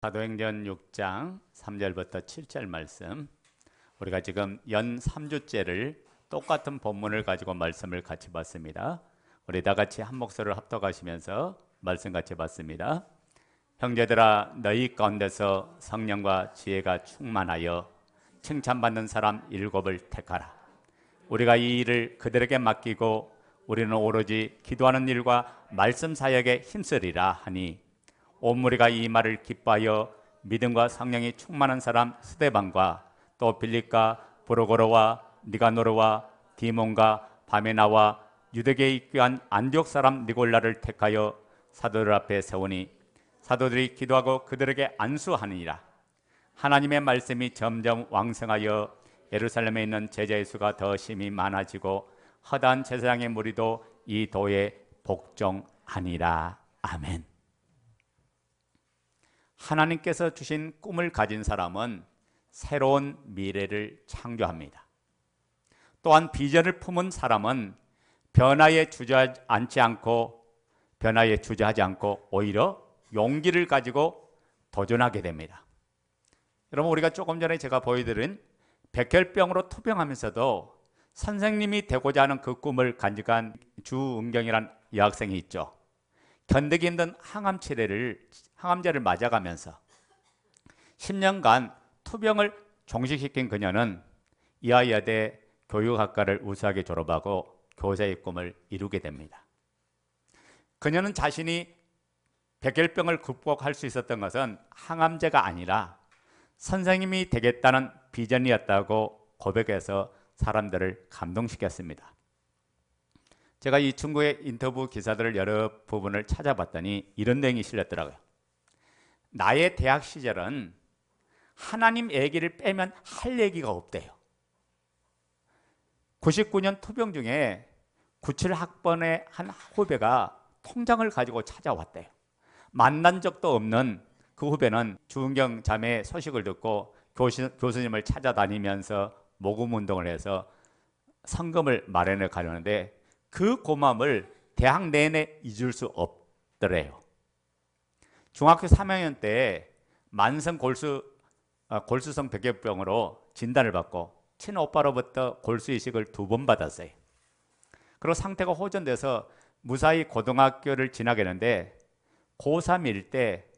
사도행전 6장 3절부터 7절 말씀, 우리가 지금 연 3주째를 똑같은 본문을 가지고 말씀을 같이 봤습니다. 우리 다 같이 한 목소리를 합독하시면서 말씀 같이 봤습니다. 형제들아, 너희 가운데서 성령과 지혜가 충만하여 칭찬받는 사람 7을 택하라. 우리가 이 일을 그들에게 맡기고 우리는 오로지 기도하는 일과 말씀 사역에 힘쓰리라 하니, 온 무리가 이 말을 기뻐하여 믿음과 성령이 충만한 사람 스데반과 또 빌립과 브로고로와 니가노르와 디몬과 바메나와 유대계에 입교한 안디옥 사람 니골라를 택하여 사도들 앞에 세우니, 사도들이 기도하고 그들에게 안수하느니라. 하나님의 말씀이 점점 왕성하여 예루살렘에 있는 제자의 수가 더 심히 많아지고 허다한 제사장의 무리도 이 도에 복종하니라. 아멘. 하나님께서 주신 꿈을 가진 사람은 새로운 미래를 창조합니다. 또한 비전을 품은 사람은 변화에 주저하지 않고 오히려 용기를 가지고 도전하게 됩니다. 여러분, 우리가 조금 전에 제가 보여드린 백혈병으로 투병하면서도 선생님이 되고자 하는 그 꿈을 간직한 주은경이라는 여학생이 있죠. 견디기 힘든 항암제를 맞아가면서 10년간 투병을 종식시킨 그녀는 이화여대 교육학과를 우수하게 졸업하고 교사의 꿈을 이루게 됩니다. 그녀는 자신이 백혈병을 극복할 수 있었던 것은 항암제가 아니라 선생님이 되겠다는 비전이었다고 고백해서 사람들을 감동시켰습니다. 제가 이 친구의 인터뷰 기사들을 여러 부분을 찾아봤더니 이런 내용이 실렸더라고요. 나의 대학 시절은 하나님 얘기를 빼면 할 얘기가 없대요. 99년 투병 중에 97학번의 한 후배가 통장을 가지고 찾아왔대요. 만난 적도 없는 그 후배는 주은경 자매의 소식을 듣고 교수님을 찾아다니면서 모금 운동을 해서 성금을 마련해 가려는데 그 고마움을 대학 내내 잊을 수 없더래요. 중학교 3학년 때 만성 골수성 백혈병으로 진단을 받고 친오빠로부터 골수 이식을 2번 받았어요. 그리고 상태가 호전돼서 무사히 고등학교를 지나게 되는데 고3일 때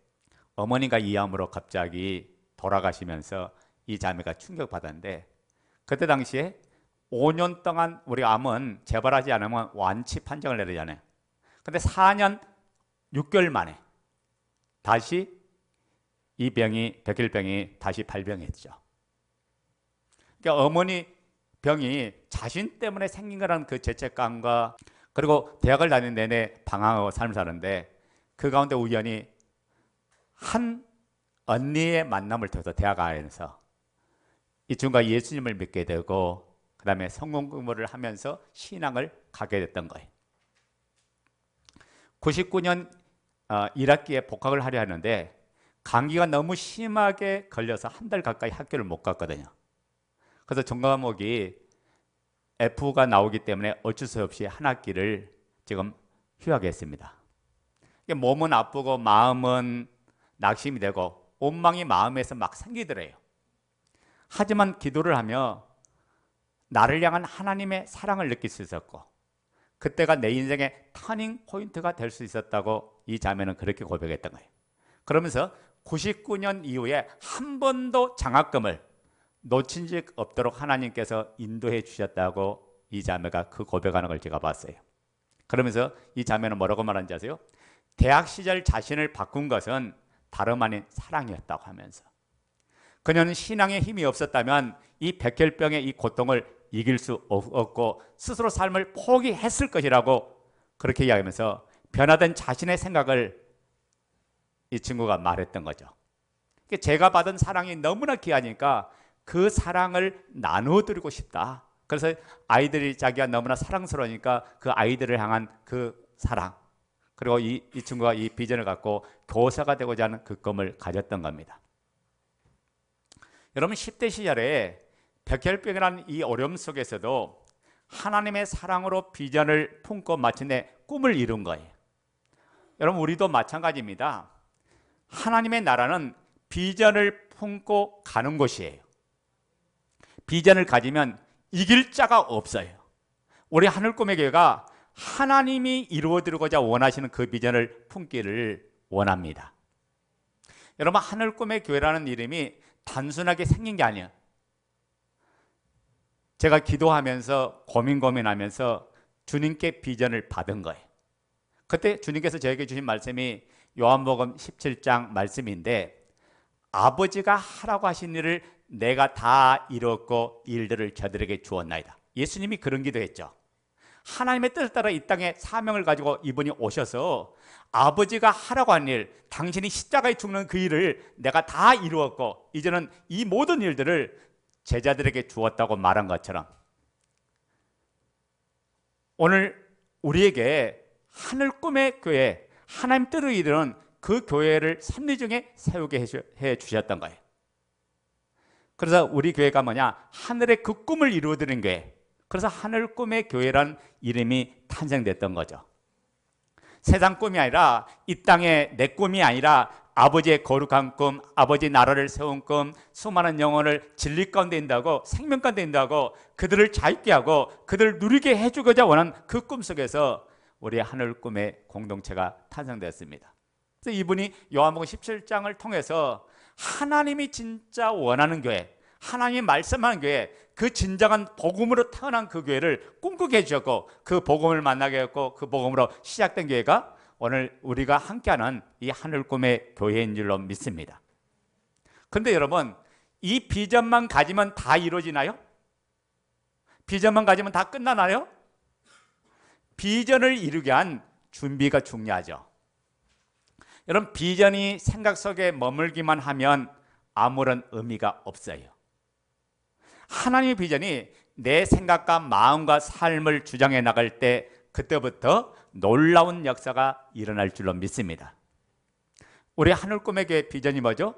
어머니가 이암으로 갑자기 돌아가시면서 이 자매가 충격받았는데, 그때 당시에 5년 동안 우리 암은 재발하지 않으면 완치 판정을 내리잖아요. 근데 4년 6개월 만에 다시 이 병이, 백혈병이 다시 발병했죠. 그러니까 어머니 병이 자신 때문에 생긴 거라는 그 죄책감과, 그리고 대학을 다니는 내내 방황하고 삶을 사는데 그 가운데 우연히 한 언니의 만남을 통해서 대학 안에서 이 친구가 예수님을 믿게 되고 그 다음에 성공 근무를 하면서 신앙을 가게 됐던 거예요. 99년 1학기에 복학을 하려 하는데 감기가 너무 심하게 걸려서 한 달 가까이 학교를 못 갔거든요. 그래서 전과목이 F가 나오기 때문에 어쩔 수 없이 한 학기를 지금 휴학했습니다. 몸은 아프고 마음은 낙심이 되고 원망이 마음에서 막 생기더래요. 하지만 기도를 하며 나를 향한 하나님의 사랑을 느낄 수 있었고, 그때가 내 인생의 터닝 포인트가 될 수 있었다고 이 자매는 그렇게 고백했던 거예요. 그러면서 99년 이후에 한 번도 장학금을 놓친 적 없도록 하나님께서 인도해 주셨다고 이 자매가 그 고백하는 걸 제가 봤어요. 그러면서 이 자매는 뭐라고 말하는지 아세요? 대학 시절 자신을 바꾼 것은 다름 아닌 사랑이었다고 하면서, 그녀는 신앙에 힘이 없었다면 이 백혈병의 이 고통을 이길 수 없고 스스로 삶을 포기했을 것이라고 그렇게 이야기하면서 변화된 자신의 생각을 이 친구가 말했던 거죠. 제가 받은 사랑이 너무나 귀하니까 그 사랑을 나눠드리고 싶다. 그래서 아이들이 자기가 너무나 사랑스러우니까 그 아이들을 향한 그 사랑, 그리고 이 친구가 이 비전을 갖고 교사가 되고자 하는 그 꿈을 가졌던 겁니다. 여러분, 10대 시절에 백혈병이라는 이 어려움 속에서도 하나님의 사랑으로 비전을 품고 마침내 꿈을 이룬 거예요. 여러분, 우리도 마찬가지입니다. 하나님의 나라는 비전을 품고 가는 곳이에요. 비전을 가지면 이길 자가 없어요. 우리 하늘꿈의 교회가 하나님이 이루어드리고자 원하시는 그 비전을 품기를 원합니다. 여러분, 하늘꿈의 교회라는 이름이 단순하게 생긴 게 아니에요. 제가 기도하면서 고민하면서 주님께 비전을 받은 거예요. 그때 주님께서 저에게 주신 말씀이 요한복음 17장 말씀인데, 아버지가 하라고 하신 일을 내가 다 이뤘고 일들을 저들에게 주었나이다. 예수님이 그런 기도했죠. 하나님의 뜻을 따라 이 땅에 사명을 가지고 이분이 오셔서 아버지가 하라고 한 일, 당신이 십자가에 죽는 그 일을 내가 다 이루었고 이제는 이 모든 일들을 제자들에게 주었다고 말한 것처럼, 오늘 우리에게 하늘꿈의 교회, 하나님 뜻을 이루는 그 교회를 섭리 중에 세우게 해 주셨던 거예요. 그래서 우리 교회가 뭐냐? 하늘의 그 꿈을 이루어드리는 교회. 그래서 하늘꿈의 교회란 이름이 탄생됐던 거죠. 세상 꿈이 아니라, 이 땅에 내 꿈이 아니라 아버지의 거룩한 꿈, 아버지 나라를 세운 꿈, 수많은 영혼을 진리 가운데 인도하고 생명 가운데 인도하고 그들을 자유케 하고 그들을 누리게 해주고자 원하는 그 꿈 속에서 우리의 하늘꿈의 공동체가 탄생되었습니다. 그래서 이분이 요한복음 17장을 통해서 하나님이 진짜 원하는 교회, 하나님이 말씀하는 교회, 그 진정한 복음으로 태어난 그 교회를 꿈꾸게 해주셨고, 그 복음을 만나게 했고, 그 복음으로 시작된 교회가 오늘 우리가 함께하는 이 하늘꿈의 교회인 줄로 믿습니다. 그런데 여러분, 이 비전만 가지면 다 이루어지나요? 비전만 가지면 다 끝나나요? 비전을 이루게 한 준비가 중요하죠. 여러분, 비전이 생각 속에 머물기만 하면 아무런 의미가 없어요. 하나님의 비전이 내 생각과 마음과 삶을 주장해 나갈 때 그때부터 놀라운 역사가 일어날 줄로 믿습니다. 우리 하늘꿈의 교회 비전이 뭐죠?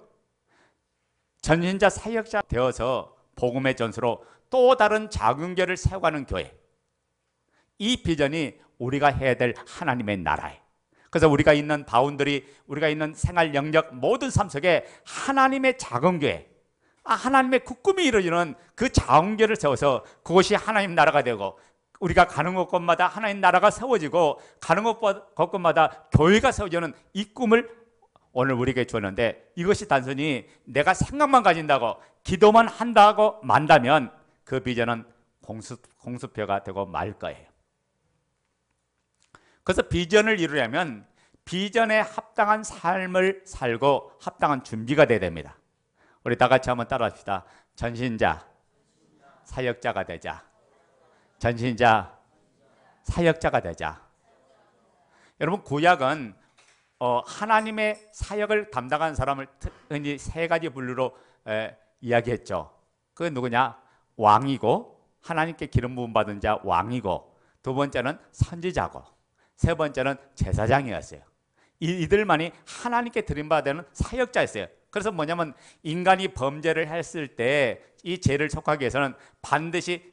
전신자 사역자 되어서 복음의 전수로 또 다른 작은 교회를 세워가는 교회. 이 비전이 우리가 해야 될 하나님의 나라예요. 그래서 우리가 있는 바운더리, 우리가 있는 생활 영역 모든 삶 속에 하나님의 작은 교회, 하나님의 그 꿈이 이루어지는 그 작은 교회를 세워서 그것이 하나님 나라가 되고, 우리가 가는 곳곳마다 하나님 나라가 세워지고 가는 곳곳마다 교회가 세워지는 이 꿈을 오늘 우리에게 주었는데, 이것이 단순히 내가 생각만 가진다고 기도만 한다고 만다면 그 비전은 공수표가 되고 말 거예요. 그래서 비전을 이루려면 비전에 합당한 삶을 살고 합당한 준비가 돼야 됩니다. 우리 다 같이 한번 따라합시다. 전신자 사역자가 되자. 전신자 사역자가 되자. 여러분, 구약은 하나님의 사역을 담당하는 사람을 흔히 세 가지 분류로 이야기했죠. 그게 누구냐? 왕이고, 하나님께 기름 부음 받은 자 왕이고, 두 번째는 선지자고, 세 번째는 제사장이었어요. 이들만이 하나님께 드림받는 사역자였어요. 그래서 뭐냐면, 인간이 범죄를 했을 때 이 죄를 속하기 위해서는 반드시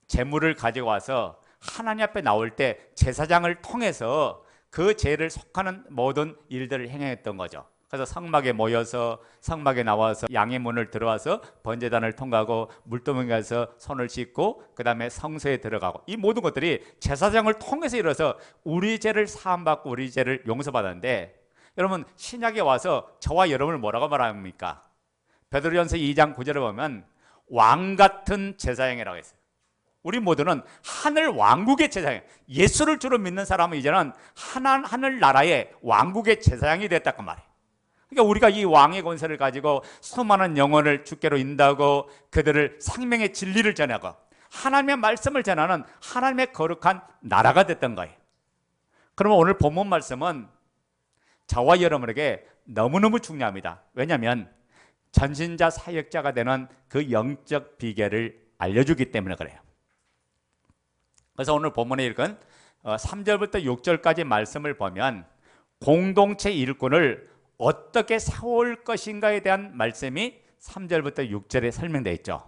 제물을 가지고 와서 하나님 앞에 나올 때 제사장을 통해서 그 죄를 속하는 모든 일들을 행했던 거죠. 그래서 성막에 모여서 성막에 나와서 양의 문을 들어와서 번제단을 통과하고 물두멍에 가서 손을 씻고 그 다음에 성소에 들어가고, 이 모든 것들이 제사장을 통해서 이뤄서 우리 죄를 사함받고 우리 죄를 용서받았는데, 여러분, 신약에 와서 저와 여러분을 뭐라고 말합니까? 베드로전서 2장 9절에 보면 왕같은 제사장이라고 했어요. 우리 모두는 하늘 왕국의 제사장, 예수를 주로 믿는 사람은 이제는 하늘 나라의 왕국의 제사장이 됐다고 말해요. 그러니까 우리가 이 왕의 권세를 가지고 수많은 영혼을 주께로 인도하고 그들을 생명의 진리를 전하고 하나님의 말씀을 전하는 하나님의 거룩한 나라가 됐던 거예요. 그러면 오늘 본문 말씀은 저와 여러분에게 너무너무 중요합니다. 왜냐하면 전신자 사역자가 되는 그 영적 비결을 알려주기 때문에 그래요. 그래서 오늘 본문에 읽은 3절부터 6절까지 말씀을 보면 공동체 일꾼을 어떻게 세울 것인가에 대한 말씀이 3절부터 6절에 설명되어 있죠.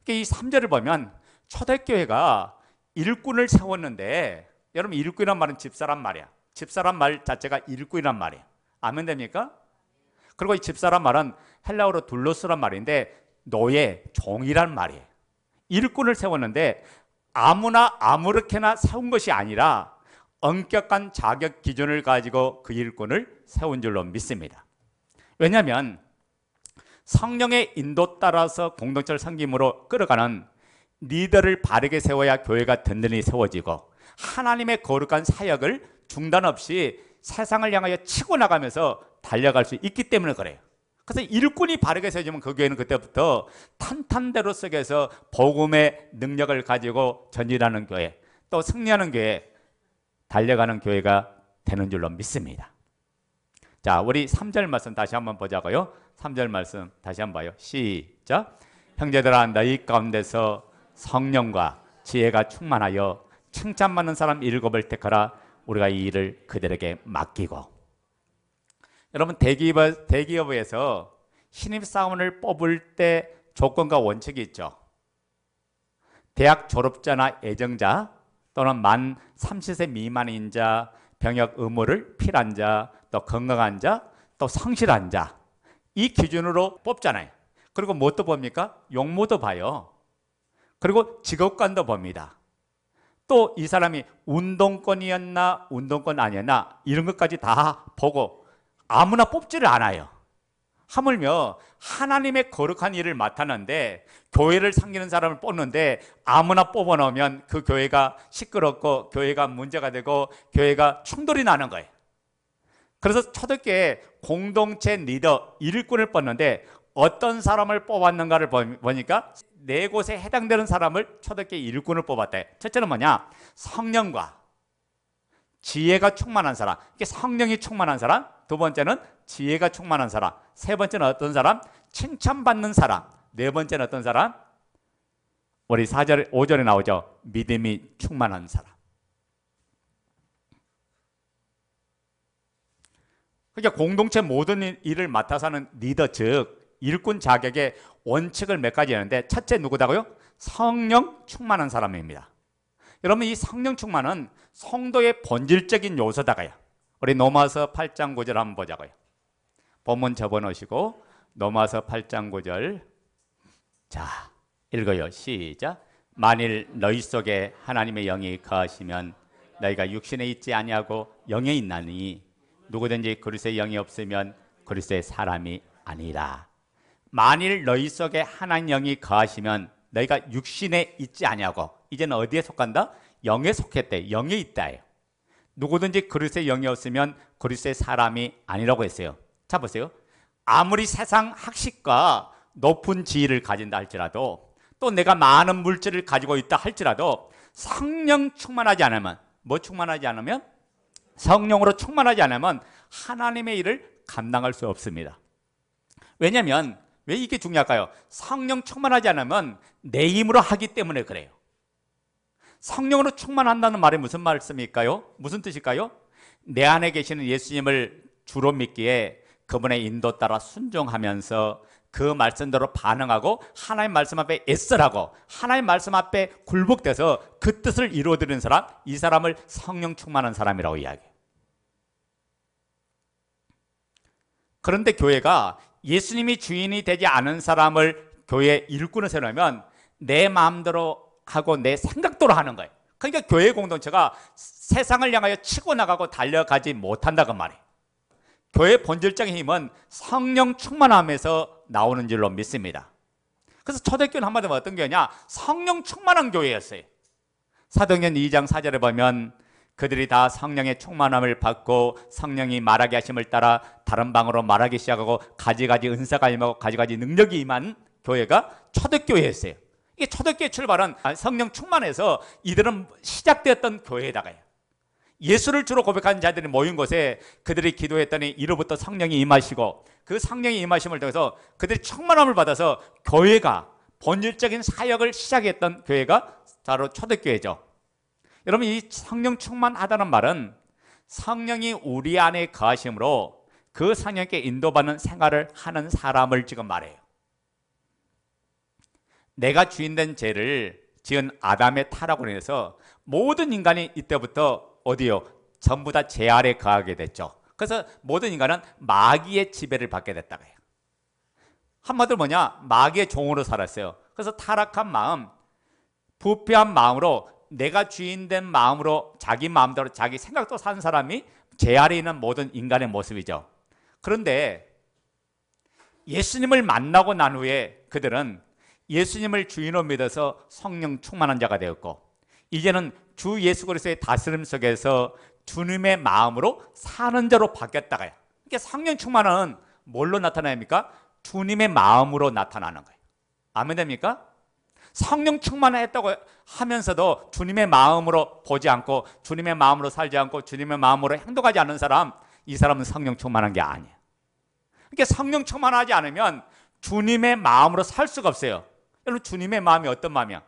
이 3절을 보면 초대교회가 일꾼을 세웠는데, 여러분, 일꾼이란 말은 집사란 말이야. 집사란 말 자체가 일꾼이란 말이에요. 아멘 됩니까? 그리고 이 집사란 말은 헬라어로 둘로스란 말인데 노예, 종이란 말이에요. 일꾼을 세웠는데 아무나 아무렇게나 세운 것이 아니라 엄격한 자격 기준을 가지고 그 일꾼을 세운 줄로 믿습니다. 왜냐하면 성령의 인도 따라서 공동체를 섬김으로 끌어가는 리더를 바르게 세워야 교회가 든든히 세워지고 하나님의 거룩한 사역을 중단 없이 세상을 향하여 치고 나가면서 달려갈 수 있기 때문에 그래요. 그래서 일꾼이 바르게 세워지면 그 교회는 그때부터 탄탄대로 속에서 복음의 능력을 가지고 전진하는 교회, 또 승리하는 교회, 달려가는 교회가 되는 줄로 믿습니다. 자, 우리 3절 말씀 다시 한번 보자고요. 3절 말씀 다시 한번 봐요. 시작. 형제들아, 너희 가운데서 성령과 지혜가 충만하여 칭찬받는 사람 7을 택하라. 우리가 이 일을 그들에게 맡기고. 여러분, 대기업에서 신입사원을 뽑을 때 조건과 원칙이 있죠. 대학 졸업자나 애정자 또는 만 30세 미만인 자, 병역 의무를 필요한 자, 또 건강한 자, 또 성실한 자, 이 기준으로 뽑잖아요. 그리고 뭣도 봅니까? 용모도 봐요. 그리고 직업관도 봅니다. 또 이 사람이 운동권이었나 운동권 아니었나 이런 것까지 다 보고 아무나 뽑지를 않아요. 하물며 하나님의 거룩한 일을 맡았는데 교회를 섬기는 사람을 뽑는데 아무나 뽑아놓으면 그 교회가 시끄럽고 교회가 문제가 되고 교회가 충돌이 나는 거예요. 그래서 초대교회 공동체 리더 일꾼을 뽑는데 어떤 사람을 뽑았는가를 보니까 4곳에 해당되는 사람을 초대교회 일꾼을 뽑았대. 첫째는 뭐냐? 성령과 지혜가 충만한 사람. 이게 성령이 충만한 사람. 두 번째는 지혜가 충만한 사람. 세 번째는 어떤 사람? 칭찬받는 사람. 네 번째는 어떤 사람? 우리 4절, 5절에 나오죠. 믿음이 충만한 사람. 그러니까 공동체 모든 일을 맡아서 하는 리더, 즉 일꾼 자격의 원칙을 몇 가지 하는데 첫째 누구다고요? 성령 충만한 사람입니다. 여러분, 이 성령 충만은 성도의 본질적인 요소다가요. 우리 로마서 8장 9절 한번 보자고요. 본문 접어놓으시고 로마서 8장 9절. 자, 읽어요. 시작. 만일 너희 속에 하나님의 영이 거하시면 너희가 육신에 있지 아니하고 영에 있나니 누구든지 그리스도의 영이 없으면 그리스도의 사람이 아니라. 만일 너희 속에 하나님 영이 거하시면 너희가 육신에 있지 아니하고, 이제는 어디에 속한다? 영에 속했대. 영에 있다예요. 누구든지 그리스도의 영이 없으면 그리스도의 사람이 아니라고 했어요. 자, 보세요. 아무리 세상 학식과 높은 지위를 가진다 할지라도, 또 내가 많은 물질을 가지고 있다 할지라도 성령 충만하지 않으면, 뭐 충만하지 않으면? 성령으로 충만하지 않으면 하나님의 일을 감당할 수 없습니다. 왜냐하면 왜 이게 중요할까요? 성령 충만하지 않으면 내 힘으로 하기 때문에 그래요. 성령으로 충만한다는 말이 무슨 말씀일까요? 무슨 뜻일까요? 내 안에 계시는 예수님을 주로 믿기에 그분의 인도 따라 순종하면서 그 말씀대로 반응하고 하나님 말씀 앞에 애쓰라고 하나님 말씀 앞에 굴복돼서 그 뜻을 이루어드리는 사람, 이 사람을 성령 충만한 사람이라고 이야기해요. 그런데 교회가 예수님이 주인이 되지 않은 사람을 교회 일꾼을 세우면 내 마음대로 하고 내 생각대로 하는 거예요. 그러니까 교회 공동체가 세상을 향하여 치고 나가고 달려가지 못한다고 말이에요. 교회의 본질적인 힘은 성령 충만함에서 나오는 줄로 믿습니다. 그래서 초대교회는 한마디로 어떤 교회냐? 성령 충만한 교회였어요. 사도행전 2장 4절에 보면 그들이 다 성령의 충만함을 받고 성령이 말하게 하심을 따라 다른 방으로 말하기 시작하고 가지가지 은사가 임하고 가지가지 능력이 임한 교회가 초대교회였어요. 이게 초대교회 출발은 성령 충만해서 이들은 시작되었던 교회에다가요. 예수를 주로 고백하는 자들이 모인 곳에 그들이 기도했더니 이로부터 성령이 임하시고 그 성령이 임하심을 통해서 그들이 충만함을 받아서 교회가 본질적인 사역을 시작했던 교회가 바로 초대교회죠. 여러분, 이 성령 충만하다는 말은 성령이 우리 안에 거하심으로 그 성령께 인도받는 생활을 하는 사람을 지금 말해요. 내가 주인된 죄를 지은 아담의 타락으로 인해서 모든 인간이 이때부터 어디요? 전부 다 죄 아래 거하게 됐죠. 그래서 모든 인간은 마귀의 지배를 받게 됐다고 해요. 한마디로 뭐냐? 마귀의 종으로 살았어요. 그래서 타락한 마음, 부패한 마음으로 내가 주인된 마음으로 자기 마음대로 자기 생각도 사는 사람이 제 아래에 있는 모든 인간의 모습이죠. 그런데 예수님을 만나고 난 후에 그들은 예수님을 주인으로 믿어서 성령 충만한 자가 되었고, 이제는 주 예수 그리스도의 다스림 속에서 주님의 마음으로 사는 자로 바뀌었다고요. 그러니까 성령 충만은 뭘로 나타납니까? 주님의 마음으로 나타나는 거예요. 아멘 됩니까? 성령 충만했다고 하면서도 주님의 마음으로 보지 않고 주님의 마음으로 살지 않고 주님의 마음으로 행동하지 않는 사람, 이 사람은 성령 충만한 게 아니에요. 그러니까 성령 충만하지 않으면 주님의 마음으로 살 수가 없어요. 여러분, 주님의 마음이 어떤 마음이야?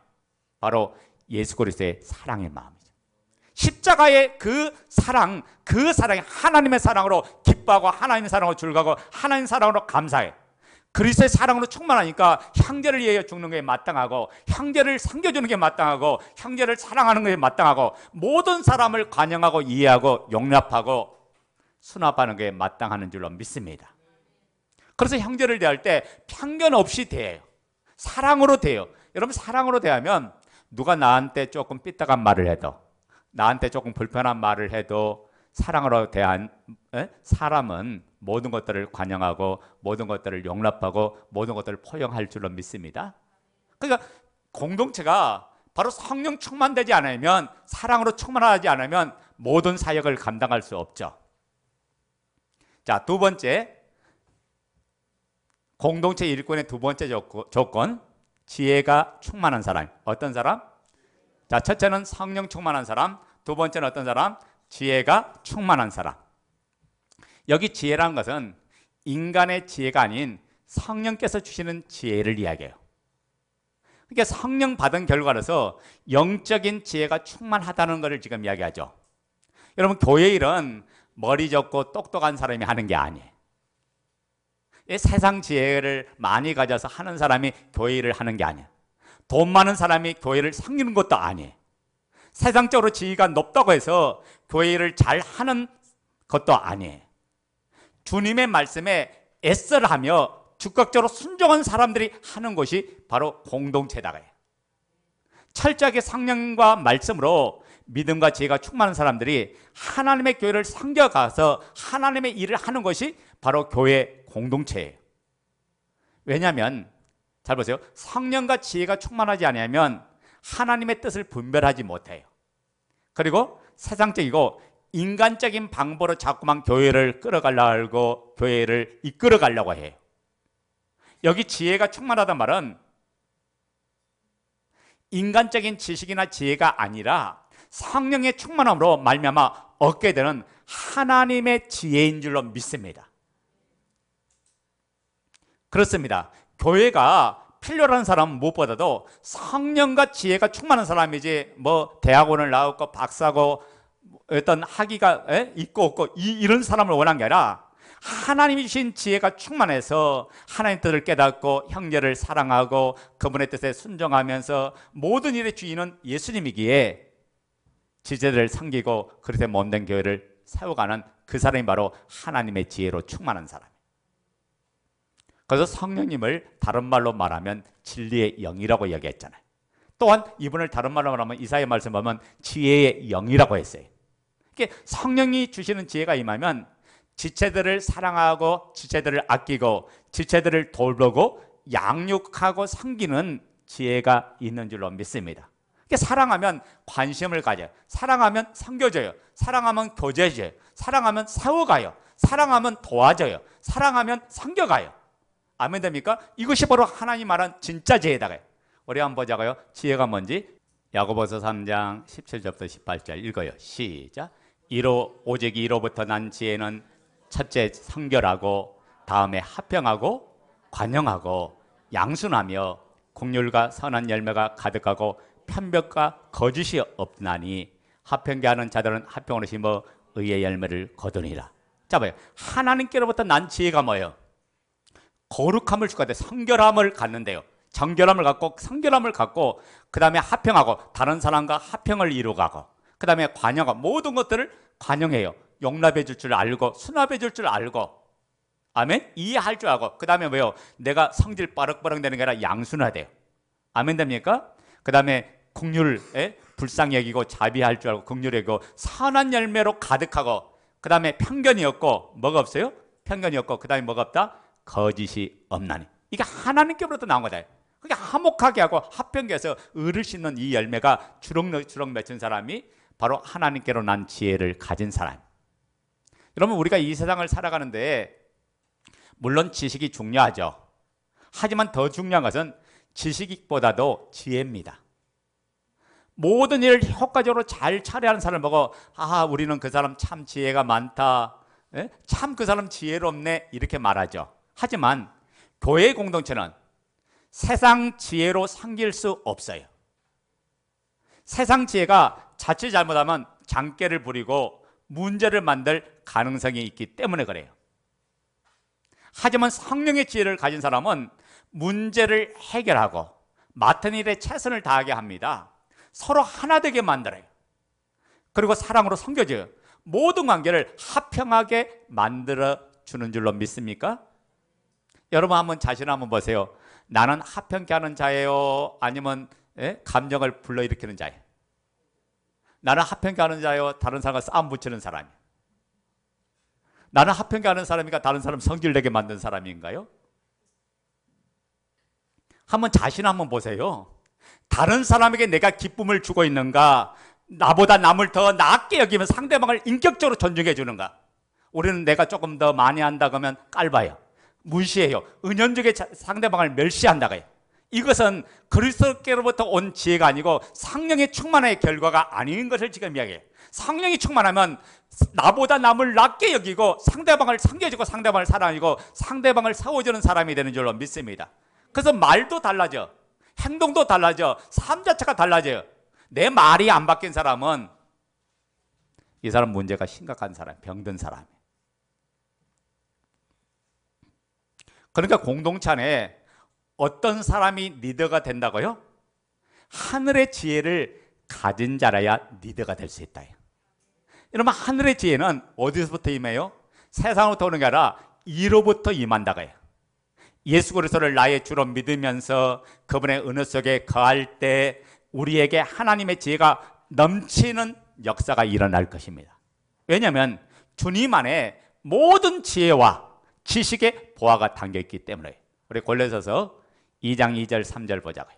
바로 예수 그리스도의 사랑의 마음이죠. 십자가의 그 사랑이 하나님의 사랑으로 기뻐하고 하나님의 사랑으로 즐거워하고 하나님의 사랑으로 감사해. 그리스도의 사랑으로 충만하니까 형제를 위하여 죽는 게 마땅하고, 형제를 섬겨주는 게 마땅하고, 형제를 사랑하는 게 마땅하고, 모든 사람을 관용하고 이해하고 용납하고 수납하는 게 마땅하는 줄로 믿습니다. 그래서 형제를 대할 때 편견 없이 대해요. 사랑으로 대해요. 여러분, 사랑으로 대하면 누가 나한테 조금 삐딱한 말을 해도, 나한테 조금 불편한 말을 해도 사랑으로 대한 사람은 모든 것들을 관용하고 모든 것들을 용납하고 모든 것들을 포용할 줄로 믿습니다. 그러니까 공동체가 바로 성령 충만되지 않으면, 사랑으로 충만하지 않으면 모든 사역을 감당할 수 없죠. 자, 두 번째, 공동체 일꾼의 두 번째 조건, 지혜가 충만한 사람. 어떤 사람? 자, 첫째는 성령 충만한 사람, 두 번째는 어떤 사람? 지혜가 충만한 사람. 여기 지혜라는 것은 인간의 지혜가 아닌 성령께서 주시는 지혜를 이야기해요. 그러니까 성령 받은 결과로서 영적인 지혜가 충만하다는 것을 지금 이야기하죠. 여러분, 교회 일은 머리 좋고 똑똑한 사람이 하는 게 아니에요. 세상 지혜를 많이 가져서 하는 사람이 교회 일을 하는 게 아니에요. 돈 많은 사람이 교회를 섬기는 것도 아니에요. 세상적으로 지위가 높다고 해서 교회 일을 잘 하는 것도 아니에요. 주님의 말씀에 애써를 하며 적극적으로 순종한 사람들이 하는 것이 바로 공동체다. 철저하게 성령과 말씀으로 믿음과 지혜가 충만한 사람들이 하나님의 교회를 섬겨가서 하나님의 일을 하는 것이 바로 교회 공동체예요. 왜냐하면 잘 보세요. 성령과 지혜가 충만하지 않으면 하나님의 뜻을 분별하지 못해요. 그리고 세상적이고 인간적인 방법으로 자꾸만 교회를 끌어가려고, 교회를 이끌어가려고 해요. 여기 지혜가 충만하단 말은 인간적인 지식이나 지혜가 아니라 성령의 충만함으로 말미암아 얻게 되는 하나님의 지혜인 줄로 믿습니다. 그렇습니다. 교회가 필요한 사람은 무엇보다도 성령과 지혜가 충만한 사람이지, 뭐 대학원을 나왔고 박사고 어떤 학위가 있고 없고 이런 사람을 원한 게 아니라 하나님이 주신 지혜가 충만해서 하나님 뜻을 깨닫고 형제를 사랑하고 그분의 뜻에 순종하면서 모든 일의 주인은 예수님이기에 지체들을 섬기고 그릇에 몸된 교회를 세워가는 그 사람이 바로 하나님의 지혜로 충만한 사람이에요. 그래서 성령님을 다른 말로 말하면 진리의 영이라고 얘기했잖아요. 또한 이분을 다른 말로 말하면 이사야 말씀 보면 지혜의 영이라고 했어요. 성령이 주시는 지혜가 임하면 지체들을 사랑하고 지체들을 아끼고 지체들을 돌보고 양육하고 섬기는 지혜가 있는 줄로 믿습니다. 사랑하면 관심을 가져요. 사랑하면 섬겨줘요. 사랑하면 교제해줘요. 사랑하면 세워가요. 사랑하면 도와줘요. 사랑하면 섬겨가요. 아멘 됩니까? 이것이 바로 하나님 말한 진짜 지혜다. 우리 한번 보자고요. 지혜가 뭔지 야고보서 3장 17절부터 18절 읽어요. 시작. 오직 이로부터 난 지혜는 첫째 성결하고 다음에 합평하고 관용하고 양순하며 긍휼과 선한 열매가 가득하고 편벽과 거짓이 없나니 합평케 하는 자들은 합평으로 심어 의의 열매를 거두니라. 자 봐요. 하나님께로부터 난 지혜가 뭐예요? 거룩함을 주가 돼. 성결함을 갖는데요. 정결함을 갖고 성결함을 갖고 그 다음에 합평하고 다른 사람과 합평을 이루어가고 그 다음에 관용하고 모든 것들을 관용해요. 용납해 줄 줄 알고 수납해 줄 줄 알고, 아멘, 이해할 줄 알고, 그 다음에 뭐요? 내가 성질 빠럭빠럭 되는 게 아니라 양순화돼요. 아멘 됩니까? 그 다음에 긍휼에 불쌍히 여기고 자비할 줄 알고 긍휼히 여기고 선한 열매로 가득하고, 그 다음에 편견이 없고, 뭐가 없어요? 편견이 없고, 그 다음에 뭐가 없다? 거짓이 없나니. 이게 하나님께로부터 나온 거다. 그게 화목하게 하고 화평케 해서 의를 싣는 이 열매가 주렁주렁 맺힌 사람이 바로 하나님께로 난 지혜를 가진 사람. 여러분, 우리가 이 세상을 살아가는데 물론 지식이 중요하죠. 하지만 더 중요한 것은 지식보다도 지혜입니다. 모든 일을 효과적으로 잘 처리하는 사람을 보고, 아, 우리는 그 사람 참 지혜가 많다, 참 그 사람 지혜롭네, 이렇게 말하죠. 하지만 교회 공동체는 세상 지혜로 섬길 수 없어요. 세상 지혜가 자칫 잘못하면 장깨를 부리고 문제를 만들 가능성이 있기 때문에 그래요. 하지만 성령의 지혜를 가진 사람은 문제를 해결하고 맡은 일에 최선을 다하게 합니다. 서로 하나 되게 만들어요. 그리고 사랑으로 섬겨줘요. 모든 관계를 화평하게 만들어주는 줄로 믿습니까? 여러분 한번 자신 한번 보세요. 나는 화평케 하는 자예요? 아니면 감정을 불러일으키는 자예요? 나는 화평케 하는 자예요? 다른 사람과 싸움 붙이는 사람이에요? 나는 화평케 하는 사람이니까 다른 사람 성질내게 만든 사람인가요? 한번 자신 한번 보세요. 다른 사람에게 내가 기쁨을 주고 있는가? 나보다 남을 더 낮게 여기면 상대방을 인격적으로 존중해 주는가? 우리는 내가 조금 더 많이 한다 그러면 깔봐요. 무시해요. 은연중에 상대방을 멸시한다고 해요. 이것은 그리스도께로부터 온 지혜가 아니고 성령의 충만의 결과가 아닌 것을 지금 이야기해요. 성령이 충만하면 나보다 남을 낮게 여기고 상대방을 섬겨주고 상대방을 사랑하고 상대방을 세워주는 사람이 되는 줄로 믿습니다. 그래서 말도 달라져, 행동도 달라져, 삶 자체가 달라져요. 내 말이 안 바뀐 사람은 이 사람 문제가 심각한 사람, 병든 사람이에요. 그러니까 공동체 안에 어떤 사람이 리더가 된다고요? 하늘의 지혜를 가진 자라야 리더가 될 수 있다. 여러분, 하늘의 지혜는 어디서부터 임해요? 세상으로부터 오는 게 아니라 이로부터 임한다고 해요. 예수 그리스도를 나의 주로 믿으면서 그분의 은혜 속에 거할 때 우리에게 하나님의 지혜가 넘치는 역사가 일어날 것입니다. 왜냐하면 주님 안에 모든 지혜와 지식의 보화가 담겨있기 때문에. 우리 골로새서 2장 2절 3절 보자고요.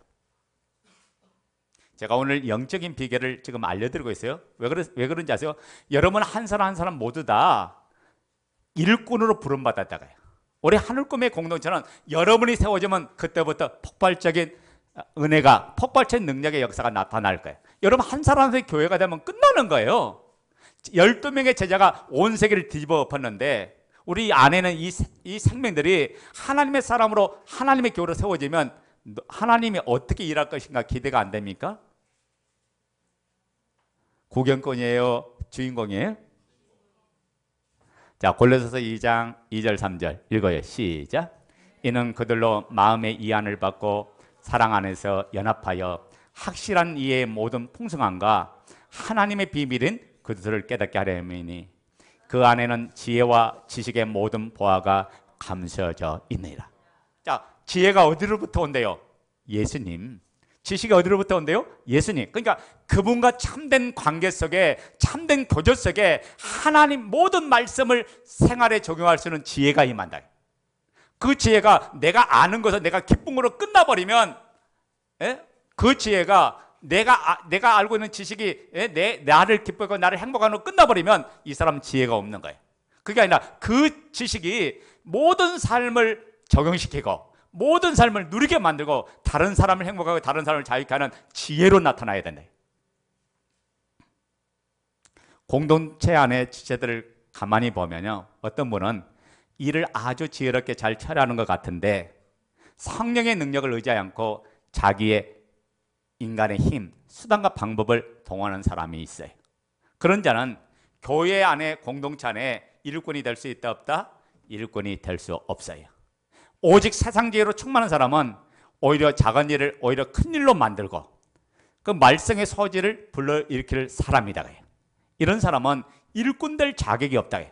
제가 오늘 영적인 비결을 지금 알려드리고 있어요. 왜 그런지 아세요? 여러분 한 사람 한 사람 모두 다 일꾼으로 부름받았다고요. 우리 하늘꿈의 공동체는 여러분이 세워지면 그때부터 폭발적인 은혜가, 폭발적인 능력의 역사가 나타날 거예요. 여러분 한 사람 한 사람이 교회가 되면 끝나는 거예요. 12명의 제자가 온 세계를 뒤집어 엎었는데 우리 안에는 이 생명들이 하나님의 사람으로 하나님의 교회로 세워지면 하나님이 어떻게 일할 것인가 기대가 안 됩니까? 구경꾼이에요? 주인공이에요? 자, 골로새서 2장 2절 3절 읽어요. 시작. 이는 그들로 마음의 이안을 받고 사랑 안에서 연합하여 확실한 이해의 모든 풍성함과 하나님의 비밀인 그들을 깨닫게 하려 함이니 그 안에는 지혜와 지식의 모든 보화가 감춰져 있느니라. 자, 지혜가 어디로부터 온대요? 예수님. 지식이 어디로부터 온대요? 예수님. 그러니까 그분과 참된 관계 속에, 참된 교제 속에 하나님 모든 말씀을 생활에 적용할 수 있는 지혜가 임한다. 그 지혜가 내가 아는 것은 내가 기쁨으로 끝나버리면, 그 지혜가 내가 알고 있는 지식이 나를 기쁘고 나를 행복하는 끝나버리면 이 사람은 지혜가 없는 거예요. 그게 아니라 그 지식이 모든 삶을 적용시키고 모든 삶을 누리게 만들고 다른 사람을 행복하고 다른 사람을 자유케 하는 지혜로 나타나야 된다. 공동체 안의 지체들을 가만히 보면요, 어떤 분은 일을 아주 지혜롭게 잘 처리하는 것 같은데 성령의 능력을 의지하지 않고 자기의 인간의 힘, 수단과 방법을 동원하는 사람이 있어요. 그런 자는 교회 안에, 공동체 안에 일꾼이 될 수 있다 없다? 일꾼이 될 수 없어요. 오직 세상 지혜로 충만한 사람은 오히려 작은 일을 오히려 큰 일로 만들고 그 말썽의 소지를 불러일으킬 사람이다. 이런 사람은 일꾼 될 자격이 없다 해요.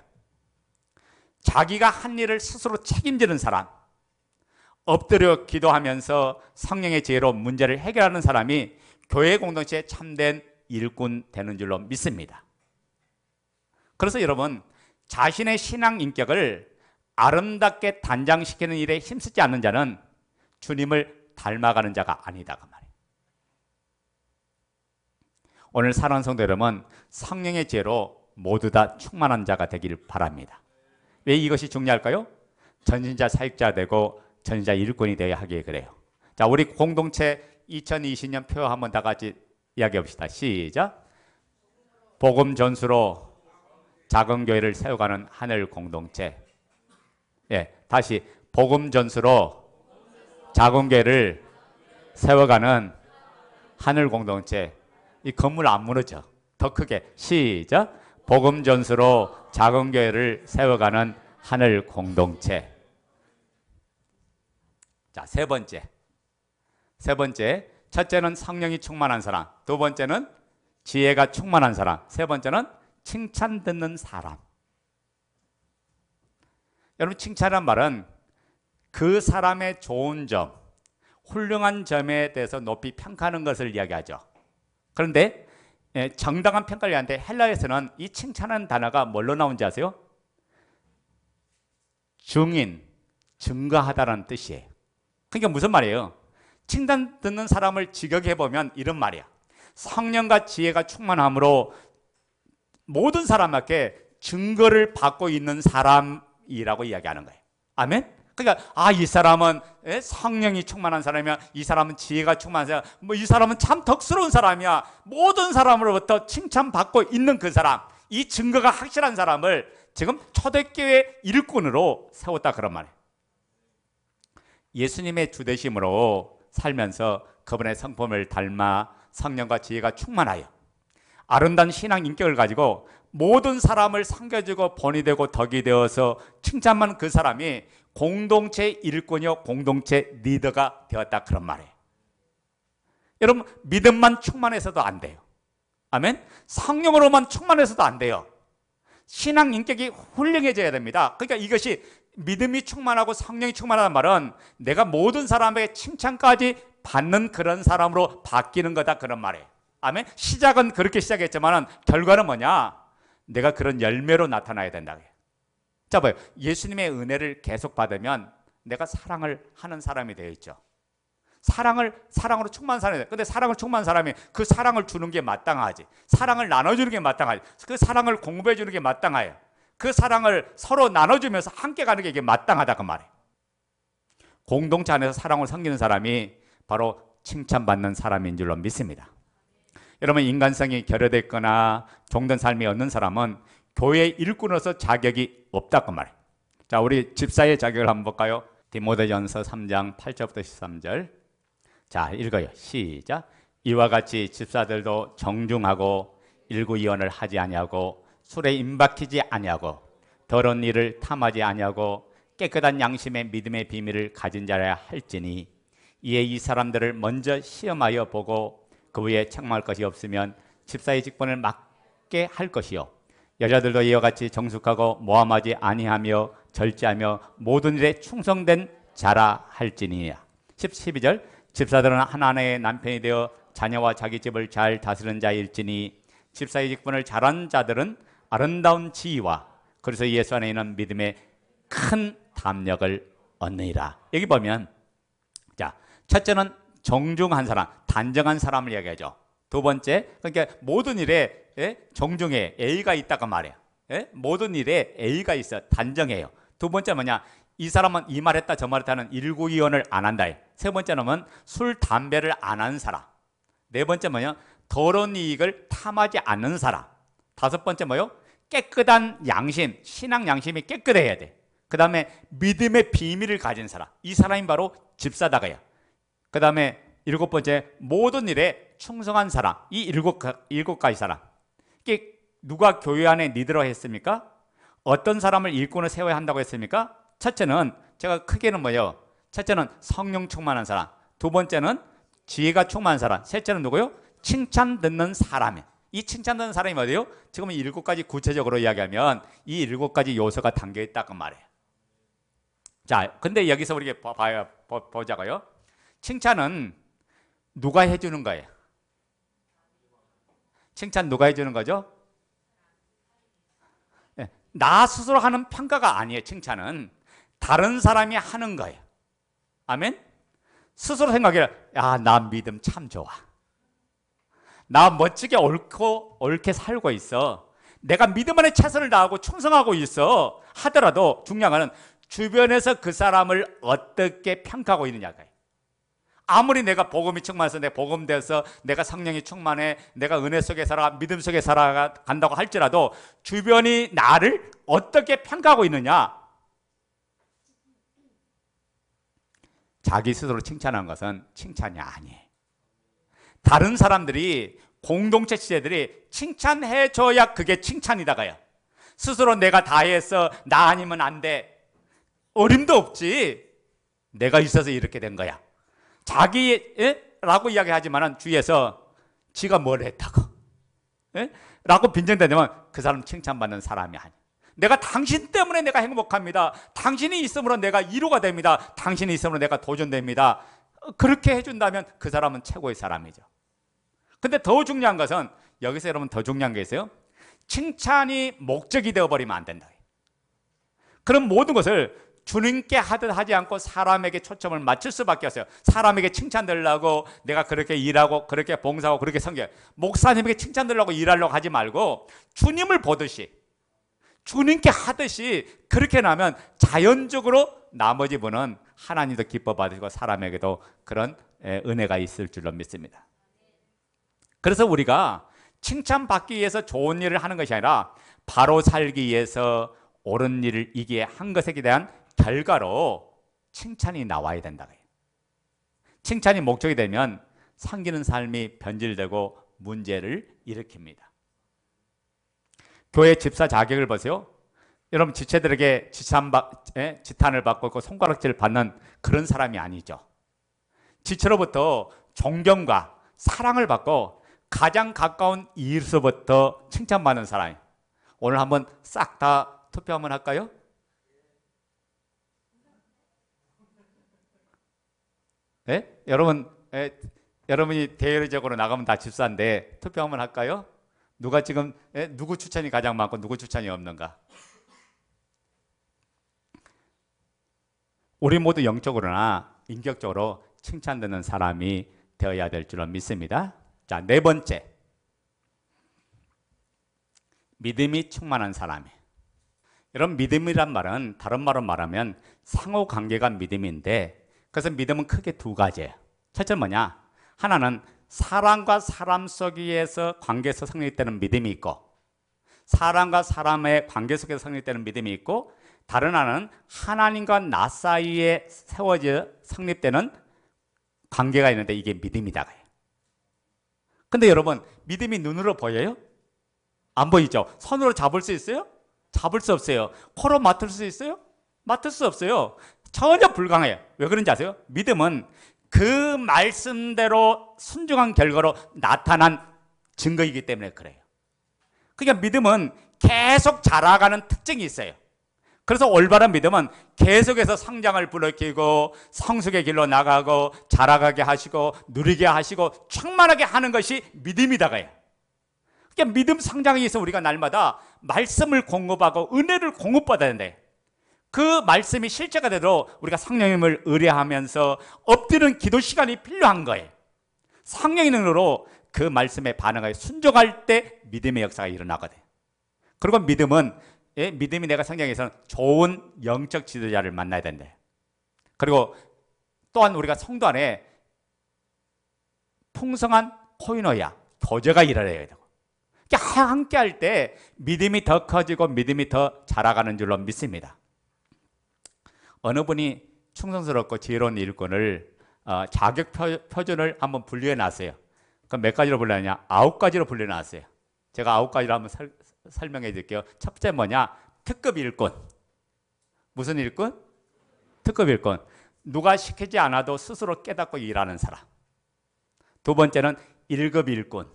자기가 한 일을 스스로 책임지는 사람, 엎드려 기도하면서 성령의 지혜로 문제를 해결하는 사람이 교회 공동체에 참된 일꾼 되는 줄로 믿습니다. 그래서 여러분, 자신의 신앙 인격을 아름답게 단장시키는 일에 힘쓰지 않는 자는 주님을 닮아가는 자가 아니다 그 말이에요. 오늘 사랑하는 성도 여러분, 성령의 지혜로 모두 다 충만한 자가 되길 바랍니다. 왜 이것이 중요할까요? 전신자 사역자 되고 전신자 일꾼이 되어야 하기에 그래요. 자, 우리 공동체 2020년 표 한번 다 같이 이야기해 봅시다. 시작. 복음 전수로 작은 교회를 세워가는 하늘 공동체. 예, 다시 복음 전수로 작은 교회를 세워가는 하늘 공동체. 이 건물 안 무너져. 더 크게 시작. 복음 전수로 작은 교회를 세워가는 하늘 공동체. 자, 세 번째, 첫째는 성령이 충만한 사람, 두 번째는 지혜가 충만한 사람, 세 번째는 칭찬 듣는 사람. 여러분, 칭찬이란 말은 그 사람의 좋은 점, 훌륭한 점에 대해서 높이 평가하는 것을 이야기하죠. 그런데 정당한 평가를 하는데 헬라에서는 이 칭찬하는 단어가 뭘로 나온지 아세요? 증인, 증거하다라는 뜻이에요. 그러니까 무슨 말이에요? 칭찬 듣는 사람을 직역해보면 이런 말이야. 성령과 지혜가 충만함으로 모든 사람에게 증거를 받고 있는 사람이라고 이야기하는 거예요. 아멘? 그러니까 이 사람은 성령이 충만한 사람이야. 이 사람은 지혜가 충만한 사람이야. 이 사람은 참 덕스러운 사람이야. 모든 사람으로부터 칭찬받고 있는 그 사람, 이 증거가 확실한 사람을 지금 초대교회 일꾼으로 세웠다 그런 말이에요. 예수님의 주되심으로 살면서 그분의 성품을 닮아 성령과 지혜가 충만하여 아름다운 신앙 인격을 가지고 모든 사람을 섬겨주고 본이 되고 덕이 되어서 칭찬만 그 사람이 공동체 일꾼이요 공동체 리더가 되었다 그런 말이에요. 여러분, 믿음만 충만해서도 안 돼요. 아멘? 성령으로만 충만해서도 안 돼요. 신앙 인격이 훌륭해져야 됩니다. 그러니까 이것이 믿음이 충만하고 성령이 충만하다는 말은 내가 모든 사람에게 칭찬까지 받는 그런 사람으로 바뀌는 거다 그런 말이에요. 아멘? 시작은 그렇게 시작했지만 결과는 뭐냐? 내가 그런 열매로 나타나야 된다. 자, 봐요. 예수님의 은혜를 계속 받으면 내가 사랑을 하는 사람이 되어 있죠. 사랑으로 충만한 사람이 돼. 근데 사랑을 충만한 사람이 그 사랑을 주는 게 마땅하지. 사랑을 나눠주는 게 마땅하지. 그 사랑을 공부해 주는 게 마땅해요. 그 사랑을 서로 나눠주면서 함께 가는 게 이게 마땅하다 그 말이에요. 공동체 안에서 사랑을 섬기는 사람이 바로 칭찬받는 사람인 줄로 믿습니다. 여러분, 인간성이 결여됐거나 종된 삶이 없는 사람은 교회 일꾼으로서 자격이 없다 그 말이에요. 자, 우리 집사의 자격을 한번 볼까요? 디모데전서 3장 8절부터 13절. 자, 읽어요. 시작. 이와 같이 집사들도 정중하고 일구이언을 하지 아니하고 술에 임박히지 아니하고 더러운 일을 탐하지 아니하고 깨끗한 양심의 믿음의 비밀을 가진 자라야 할지니 이에 이 사람들을 먼저 시험하여 보고 그 후에 책망할 것이 없으면 집사의 직분을 맡게 할 것이요 여자들도 이와 같이 정숙하고 모함하지 아니하며 절제하며 모든 일에 충성된 자라 할지니라. 12절. 집사들은 하나님의 남편이 되어 자녀와 자기 집을 잘 다스리는 자일지니 집사의 직분을 잘하는 자들은 아름다운 지위와 그래서 예수 안에 있는 믿음의 큰 담력을 얻느니라. 여기 보면, 자, 첫째는 정중한 사람, 단정한 사람을 이야기하죠. 두 번째, 그러니까 모든 일에 정중해, 예의가 있다고 말해요. 모든 일에 예의가 있어, 단정해요. 두 번째 뭐냐? 이 사람은 이 말했다 저 말했다는 일구이언을 안 한다. 세 번째는 술, 담배를 안 하는 사람. 네 번째 뭐냐? 더러운 이익을 탐하지 않는 사람. 다섯 번째 뭐요? 깨끗한 양심, 신앙 양심이 깨끗해야 돼. 그 다음에 믿음의 비밀을 가진 사람. 이 사람이 바로 집사다가요. 그 다음에 일곱 번째, 모든 일에 충성한 사람. 이 일곱 가지 사람. 이게 누가 교회 안에 리더로 했습니까? 어떤 사람을 일꾼을 세워야 한다고 했습니까? 첫째는 제가 크게는 뭐예요? 첫째는 성령 충만한 사람. 두 번째는 지혜가 충만한 사람. 셋째는 누구요? 칭찬 듣는 사람이에요. 이 칭찬받는 사람이 뭐예요? 지금 7가지 구체적으로 이야기하면 이 7가지 요소가 담겨 있다고 말해요. 자, 근데 여기서 우리가 보자고요. 칭찬은 누가 해주는 거예요? 칭찬 누가 해주는 거죠? 네, 나 스스로 하는 평가가 아니에요. 칭찬은 다른 사람이 하는 거예요. 아멘? 스스로 생각해요. 야, 나 믿음 참 좋아. 나 멋지게 옳게 살고 있어. 내가 믿음 안에 최선을 다하고 충성하고 있어 하더라도 중요한 것은 주변에서 그 사람을 어떻게 평가하고 있느냐가 요 아무리 내가 복음이 충만해서 내가 복음돼서 내가 성령이 충만해 내가 은혜 속에 살아가 믿음 속에 살아간다고 할지라도 주변이 나를 어떻게 평가하고 있느냐, 자기 스스로 칭찬하는 것은 칭찬이 아니에요. 다른 사람들이 공동체 지체들이 칭찬해줘야 그게 칭찬이다가요. 스스로 내가 다 해서 나 아니면 안 돼, 어림도 없지, 내가 있어서 이렇게 된 거야, 자기라고 이야기하지만 주위에서 지가 뭘 했다고 라고 빈정대면 그 사람 칭찬받는 사람이 아니야. 내가 당신 때문에 내가 행복합니다, 당신이 있음으로 내가 위로가 됩니다, 당신이 있음으로 내가 도전됩니다, 그렇게 해준다면 그 사람은 최고의 사람이죠. 근데 더 중요한 것은, 여기서 여러분 더 중요한 게 있어요. 칭찬이 목적이 되어버리면 안 된다. 그럼 모든 것을 주님께 하듯 하지 않고 사람에게 초점을 맞출 수밖에 없어요. 사람에게 칭찬되려고 내가 그렇게 일하고 그렇게 봉사하고 그렇게 섬겨요. 목사님에게 칭찬되려고 일하려고 하지 말고 주님을 보듯이 주님께 하듯이 그렇게 나면 자연적으로 나머지 분은 하나님도 기뻐 받으시고 사람에게도 그런 은혜가 있을 줄로 믿습니다. 그래서 우리가 칭찬받기 위해서 좋은 일을 하는 것이 아니라 바로 살기 위해서 옳은 일을 이기에 한 것에 대한 결과로 칭찬이 나와야 된다. 칭찬이 목적이 되면 섬기는 삶이 변질되고 문제를 일으킵니다. 교회 집사 자격을 보세요. 여러분 지체들에게 지탄을 받고 그 손가락질을 받는 그런 사람이 아니죠. 지체로부터 존경과 사랑을 받고 가장 가까운 이웃으로부터 칭찬받는 사람. 오늘 한번 싹 다 투표 한번 할까요? 네? 여러분이 대외적으로 나가면 다 집사인데 투표 한번 할까요? 누가 지금 누구 추천이 가장 많고 누구 추천이 없는가? 우리 모두 영적으로나 인격적으로 칭찬받는 사람이 되어야 될 줄로 믿습니다. 자, 네 번째, 믿음이 충만한 사람이에요. 여러분, 믿음이란 말은 다른 말로 말하면 상호관계가 믿음인데, 그래서 믿음은 크게 두 가지예요. 첫째는 뭐냐? 하나는 사람과 사람 속에서 관계에서 성립되는 믿음이 있고, 사람과 사람의 관계 속에서 성립되는 믿음이 있고, 다른 하나는 하나님과 나 사이에 세워져 성립되는 관계가 있는데 이게 믿음이다. 근데 여러분, 믿음이 눈으로 보여요? 안 보이죠? 손으로 잡을 수 있어요? 잡을 수 없어요. 코로 맡을 수 있어요? 맡을 수 없어요. 전혀 불가능해요. 왜 그런지 아세요? 믿음은 그 말씀대로 순종한 결과로 나타난 증거이기 때문에 그래요. 그러니까 믿음은 계속 자라가는 특징이 있어요. 그래서 올바른 믿음은 계속해서 성장을 불러일으키고 성숙의 길로 나가고 자라가게 하시고 누리게 하시고 충만하게 하는 것이 믿음이다가요. 그러니까 믿음 성장에 의해서 우리가 날마다 말씀을 공급하고 은혜를 공급받아야 된대. 그 말씀이 실제가 되도록 우리가 성령님을 의뢰하면서 엎드리는 기도 시간이 필요한 거예요. 성령의 능력으로 그 말씀에 반응하여 순종할 때 믿음의 역사가 일어나거든요. 그리고 믿음이 내가 성장해서는 좋은 영적 지도자를 만나야 된대. 그리고 또한 우리가 성도 안에 풍성한 코이노야, 교제가 일어나야 되고, 함께 할 때 믿음이 더 커지고 믿음이 더 자라가는 줄로 믿습니다. 어느 분이 충성스럽고 지혜로운 일꾼을 자격 표준을 한번 분류해 놨어요. 그럼 몇 가지로 분류하냐? 9가지로 분류해 놨어요. 제가 9가지로 한번 설명해 드릴게요. 첫 번째 뭐냐? 특급 일꾼. 무슨 일꾼? 특급 일꾼. 누가 시키지 않아도 스스로 깨닫고 일하는 사람. 두 번째는 1급 일꾼.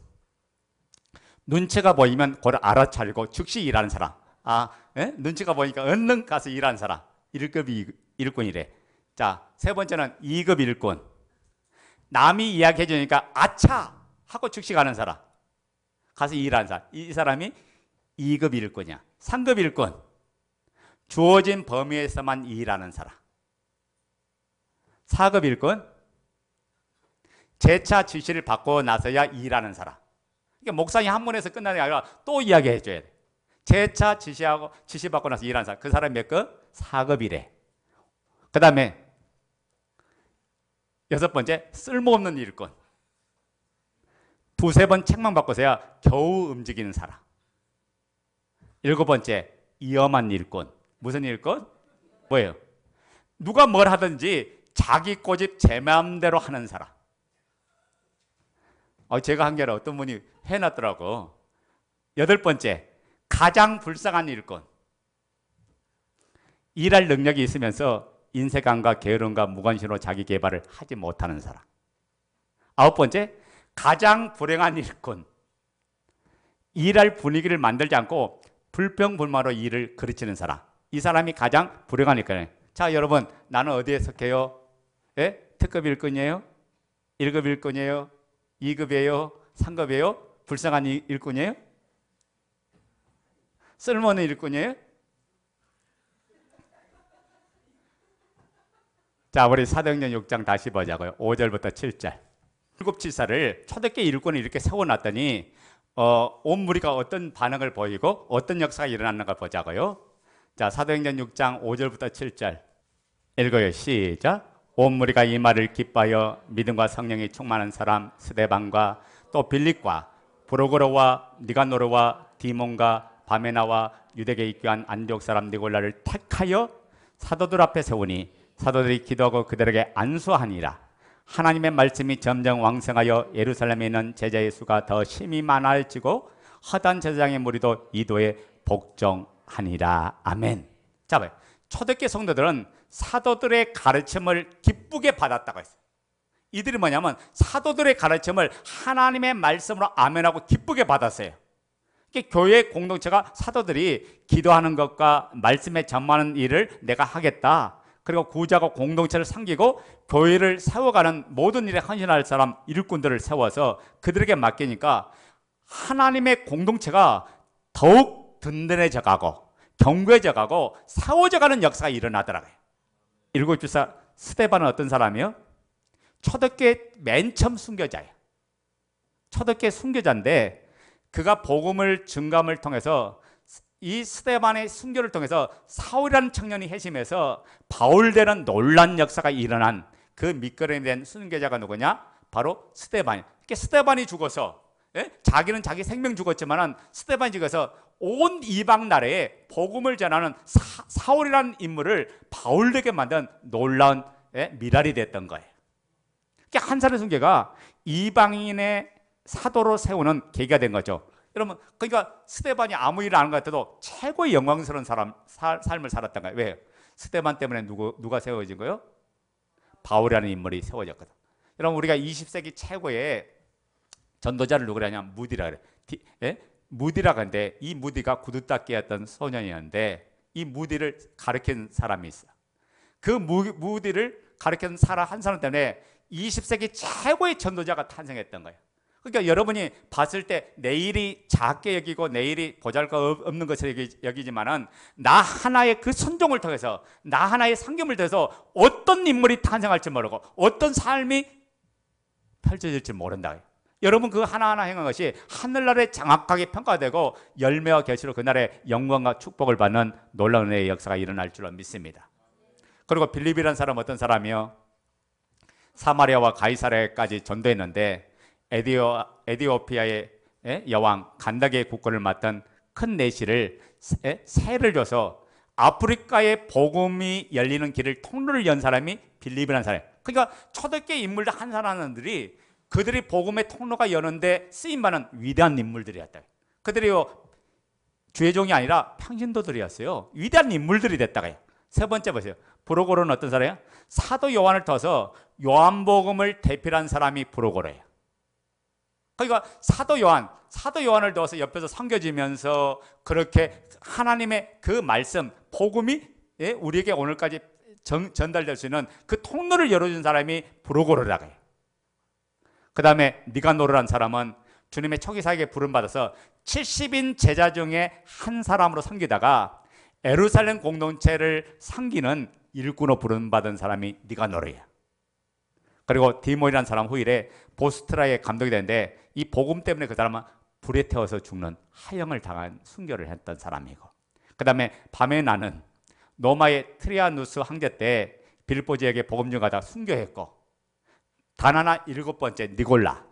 눈치가 보이면 그걸 알아차리고 즉시 일하는 사람. 눈치가 보니까 얼른 가서 일하는 사람. 1급 일꾼이래. 자, 세 번째는 2급 일꾼. 남이 이야기해 주니까 아차 하고 즉시 가는 사람. 가서 일하는 사람. 이 사람이 2급 일꾼이야. 3급 일꾼. 주어진 범위에서만 일하는 사람. 4급 일꾼. 재차 지시를 받고 나서야 일하는 사람. 그러니까 목사님 한 번에서 끝나는 게 아니라 또 이야기해 줘야 돼. 재차 지시받고 나서 일하는 사람. 그 사람이 몇 급? 4급이래. 그 다음에 6번째, 쓸모없는 일꾼. 두세 번 책만 바꿔서야 겨우 움직이는 사람. 7번째, 위험한 일꾼. 무슨 일꾼? 뭐예요? 누가 뭘 하든지 자기 꼬집 제 마음대로 하는 사람. 제가 한 게 아니라 어떤 분이 해놨더라고. 8번째, 가장 불쌍한 일꾼. 일할 능력이 있으면서 인색함과 게으름과 무관심으로 자기 개발을 하지 못하는 사람. 9번째, 가장 불행한 일꾼. 일할 분위기를 만들지 않고 불평불만으로 일을 그르치는 사람. 이 사람이 가장 불행한 일꾼이에요. 자, 여러분, 나는 어디에 속해요? 특급 일꾼이에요? 1급 일꾼이에요? 2급이에요? 3급이에요? 불쌍한 일꾼이에요? 쓸모없는 일꾼이에요? 자, 우리 사도행전 6장 다시 보자고요. 5절부터 7절. 774를 초대교회 일꾼을 이렇게 세워놨더니 온 무리가 어떤 반응을 보이고 어떤 역사가 일어났는가 보자고요. 자, 사도행전 6장 5절부터 7절 읽어요. 시작. 온 무리가 이 말을 기뻐하여 믿음과 성령이 충만한 사람 스데반과 또 빌립과 브로고로와 니가노르와 디몬과 바메나와 유대계에 입교한 안디옥 사람 니골라를 택하여 사도들 앞에 세우니 사도들이 기도하고 그들에게 안수하니라. 하나님의 말씀이 점점 왕성하여 예루살렘에 있는 제자의 수가 더 심히 많아지고 허단 제사장의 무리도 이도에 복종하니라. 아멘. 자, 봐요. 초대교회 성도들은 사도들의 가르침을 기쁘게 받았다고 했어요. 이들이 뭐냐면 사도들의 가르침을 하나님의 말씀으로 아멘하고 기쁘게 받았어요. 교회 공동체가 사도들이 기도하는 것과 말씀에 전무하는 일을 내가 하겠다. 그리고 구자고 공동체를 섬기고 교회를 세워가는 모든 일에 헌신할 사람 일꾼들을 세워서 그들에게 맡기니까 하나님의 공동체가 더욱 든든해져 가고 견고해져 가고 세워져 가는 역사가 일어나더라고요. 일곱 주사 스데반은 어떤 사람이요? 초대교회 맨 처음 순교자예요. 초대교회 순교자인데 그가 복음을 증감을 통해서 이 스데반의 순교를 통해서 사울이라는 청년이 회심해서 바울되는 놀란 역사가 일어난 그 밑거름이 된 순교자가 누구냐? 바로 스데반이에요. 스데반이 죽어서 자기는 자기 생명 죽었지만 스데반이 죽어서 온 이방 나라에 복음을 전하는 사울이라는 인물을 바울되게 만든 놀라운 미랄이 됐던 거예요. 한 사람의 순교가 이방인의 사도로 세우는 계기가 된 거죠. 여러분, 그러니까 스데반이 아무 일을 안 한 것 같아도 최고의 영광스러운 삶을 살았던 거예요. 왜요? 스데반 때문에 누가 세워진 거예요? 바울이라는 인물이 세워졌거든. 여러분, 우리가 20세기 최고의 전도자를 누구라냐? 무디라 그래. 무디라고 하는데 이 무디가 구두 닦기였던 소년이었는데 이 무디를 가르친 사람이 있어. 그 무디를 가르친 한 사람 때문에 20세기 최고의 전도자가 탄생했던 거예요. 그러니까 여러분이 봤을 때 내일이 작게 여기고 내일이 보잘것없는 것을 여기지만은 나 하나의 그 선종을 통해서 나 하나의 상금을 통해서 어떤 인물이 탄생할지 모르고 어떤 삶이 펼쳐질지 모른다. 여러분 그 하나하나 행한 것이 하늘나라에 장악하게 평가되고 열매와 결실로 그날의 영광과 축복을 받는 놀라운 은혜의 역사가 일어날 줄로 믿습니다. 그리고 빌립이라는 사람 어떤 사람이요? 사마리아와 가이사랴까지 전도했는데 에디오피아의 여왕 간다게의 국권을 맡은 큰 내시를 세를 줘서 아프리카의 복음이 열리는 길을 통로를 연 사람이 빌립이라는 사람. 그러니까 초대교회 인물들 한 사람들이 그들이 복음의 통로가 여는데 쓰임받는 위대한 인물들이었다. 그들이요 주의 종이 아니라 평신도들이었어요. 위대한 인물들이 됐다고요. 세 번째 보세요. 브로고로는 어떤 사람이에요? 사도 요한을 터서 요한복음을 대필한 사람이 브로고로예요. 그러니까 사도 요한을 둬서 옆에서 섬겨지면서 그렇게 하나님의 그 말씀, 복음이 우리에게 오늘까지 전달될 수 있는 그 통로를 열어준 사람이 브루고르라고 해요. 그 다음에 니가노르라는 사람은 주님의 초기 사역에 부름받아서 70인 제자 중에 한 사람으로 섬기다가 예루살렘 공동체를 섬기는 일꾼으로 부름받은 사람이 니가노르예요. 그리고 디모이라는 사람 후일에 보스트라에 감독이 되는데 이 복음 때문에 그 사람은 불에 태워서 죽는 하형을 당한 순교를 했던 사람이고, 그 다음에 바메나는 로마의 트리아누스 황제 때 빌보지에게 복음 전가다 순교했고, 단 하나 7번째 니골라.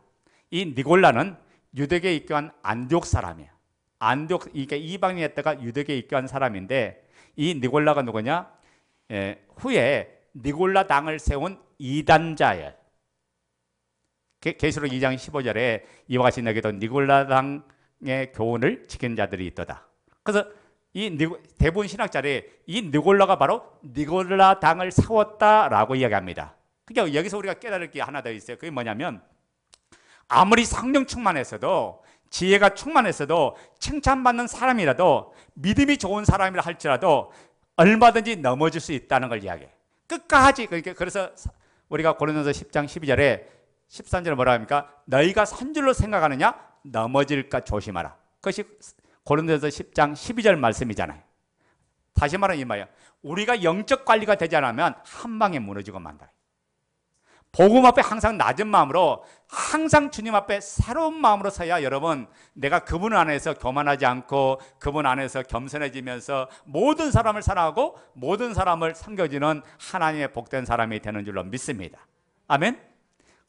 이 니골라는 유대교에 입교한 안디옥 사람이에요. 안디옥, 이게 이방인이었다가 유대교에 입교한 사람인데, 이 니골라가 누구냐? 후에 니골라 당을 세운 이단자예요. 계시록 2장 15절에 이와 같이 너희도 니골라 당의 교훈을 지킨 자들이 있도다. 그래서 이 대부분 신학자들이 이 니골라가 바로 니골라 당을 세웠다라고 이야기합니다. 그러니까 여기서 우리가 깨달을 게 하나 더 있어요. 그게 뭐냐면, 아무리 성령 충만했어도, 지혜가 충만했어도, 칭찬받는 사람이라도, 믿음이 좋은 사람이라 할지라도 얼마든지 넘어질 수 있다는 걸 이야기해요. 끝까지. 그래서 우리가 고린도서 10장 12절에 13절에 뭐라 합니까? 너희가 선줄로 생각하느냐? 넘어질까 조심하라. 그것이 고린도서 10장 12절 말씀이잖아요. 다시 말하면 이 말이야. 우리가 영적 관리가 되지 않으면 한 방에 무너지고 만다. 복음 앞에 항상 낮은 마음으로, 항상 주님 앞에 새로운 마음으로 서야 여러분, 내가 그분 안에서 교만하지 않고 그분 안에서 겸손해지면서 모든 사람을 사랑하고 모든 사람을 섬겨주는 하나님의 복된 사람이 되는 줄로 믿습니다. 아멘.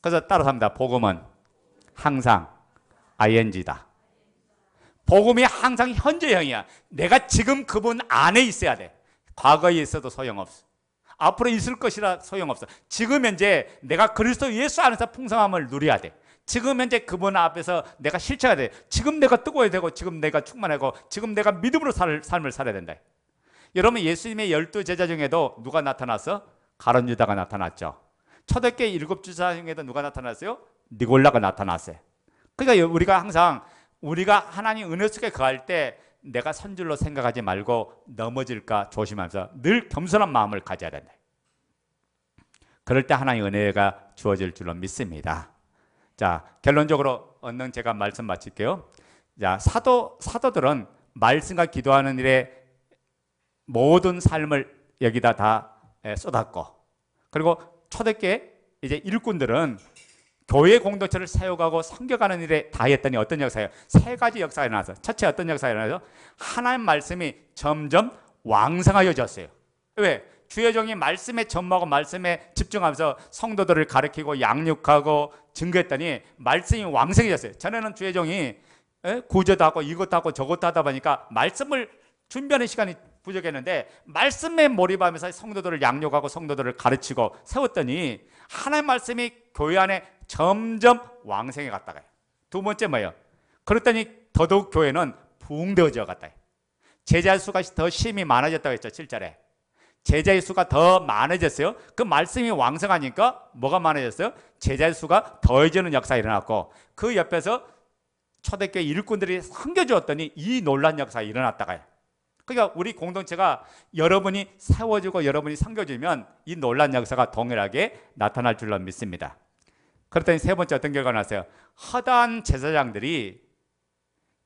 그래서 따라서 합니다. 복음은 항상 ing다. 복음이 항상 현재형이야. 내가 지금 그분 안에 있어야 돼. 과거에 있어도 소용없어. 앞으로 있을 것이라 소용없어. 지금 현재 내가 그리스도 예수 안에서 풍성함을 누려야 돼. 지금 현재 그분 앞에서 내가 실체가 돼. 지금 내가 뜨거워야 되고, 지금 내가 충만하고, 지금 내가 믿음으로 삶을 살아야 된다. 여러분, 예수님의 12제자 중에도 누가 나타났어? 가룟 유다가 나타났죠. 초대교회 7주사 중에도 누가 나타났어요? 니골라가 나타났어요. 그러니까 우리가 항상 우리가 하나님 은혜 속에 거할 때 내가 선줄로 생각하지 말고 넘어질까 조심하면서 늘 겸손한 마음을 가져야 된다. 그럴 때 하나님의 은혜가 주어질 줄로 믿습니다. 자, 결론적으로 얻는 제가 말씀 마칠게요. 자, 사도들은 말씀과 기도하는 일에 모든 삶을 여기다 다 쏟았고, 그리고 초대교회 이제 일꾼들은 교회 공동체를 세워가고 섬겨가는 일에 다했더니 어떤 역사예요? 세 가지 역사가 일어나서, 첫째 어떤 역사가 일어나서 하나님 말씀이 점점 왕성하여졌어요. 왜? 주의 종이 말씀에 전무하고 말씀에 집중하면서 성도들을 가르치고 양육하고 증거했더니 말씀이 왕성해졌어요. 전에는 주의 종이 구제도 하고 이것도 하고 저것도 하다 보니까 말씀을 준비하는 시간이 부족했는데, 말씀에 몰입하면서 성도들을 양육하고 성도들을 가르치고 세웠더니 하나님 말씀이 교회 안에 점점 왕성해 갔다가요. 두 번째 뭐예요? 그랬더니 더더욱 교회는 부흥되어져 갔다. 제자 수가 더 심히 많아졌다고 했죠. 7절에 제자의 수가 더 많아졌어요. 그 말씀이 왕성하니까 뭐가 많아졌어요? 제자의 수가 더해지는 역사가 일어났고, 그 옆에서 초대교회 일꾼들이 섬겨주었더니 이 놀란 역사가 일어났다가요. 그러니까 우리 공동체가 여러분이 세워지고 여러분이 섬겨주면 이 놀란 역사가 동일하게 나타날 줄로 믿습니다. 그랬더니 세 번째 어떤 결과가 났어요? 허다한 제사장들이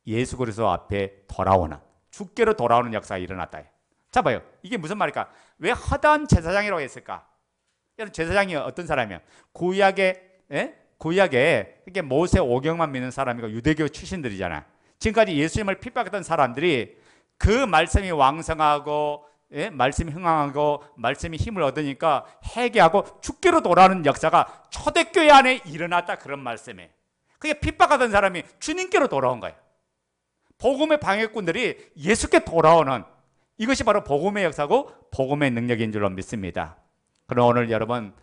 예수 그리스도 앞에 돌아오는, 주께로 돌아오는 역사가 일어났다. 자, 봐요. 이게 무슨 말일까? 왜 허다한 제사장이라고 했을까? 여러분, 제사장이 어떤 사람이에요? 구약에 이게 모세 오경만 믿는 사람이고 유대교 출신들이잖아요. 지금까지 예수님을 핍박했던 사람들이 그 말씀이 왕성하고, 말씀이 흥황하고 말씀이 힘을 얻으니까 회개하고 주께로 돌아오는 역사가 초대교회 안에 일어났다, 그런 말씀이에요. 그게 핍박하던 사람이 주님께로 돌아온 거예요. 복음의 방해꾼들이 예수께 돌아오는, 이것이 바로 복음의 역사고 복음의 능력인 줄로 믿습니다. 그럼 오늘 여러분,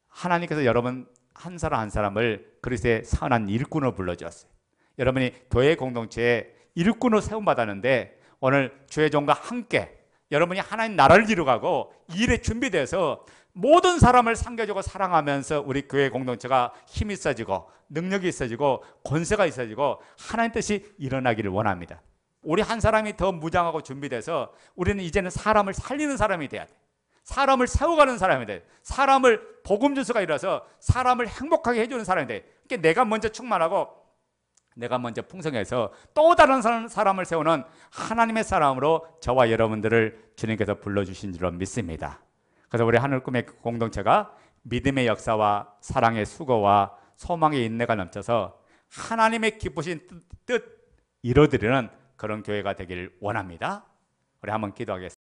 하나님께서 여러분 한 사람 한 사람을 그리스도의 선한 일꾼으로 불러주었어요. 여러분이 교회 공동체에 일꾼으로 세움받았는데, 오늘 주의 종과 함께 여러분이 하나님 나라를 이루가고 일에 준비돼서 모든 사람을 상대적으로 사랑하면서 우리 교회 공동체가 힘이 있어지고 능력이 있어지고 권세가 있어지고 하나님 뜻이 일어나기를 원합니다. 우리 한 사람이 더 무장하고 준비돼서 우리는 이제는 사람을 살리는 사람이 돼야 돼. 사람을 세워가는 사람이 돼. 사람을 복음 전수가 일어서 사람을 행복하게 해주는 사람이 돼. 그러니까 내가 먼저 충만하고 내가 먼저 풍성해서 또 다른 사람을 세우는 하나님의 사람으로 저와 여러분들을 주님께서 불러주신 줄로 믿습니다. 그래서 우리 하늘 꿈의 공동체가 믿음의 역사와 사랑의 수고와 소망의 인내가 넘쳐서 하나님의 기쁘신 뜻 이뤄드리는 그런 교회가 되길 원합니다. 우리 한번 기도하겠습니다.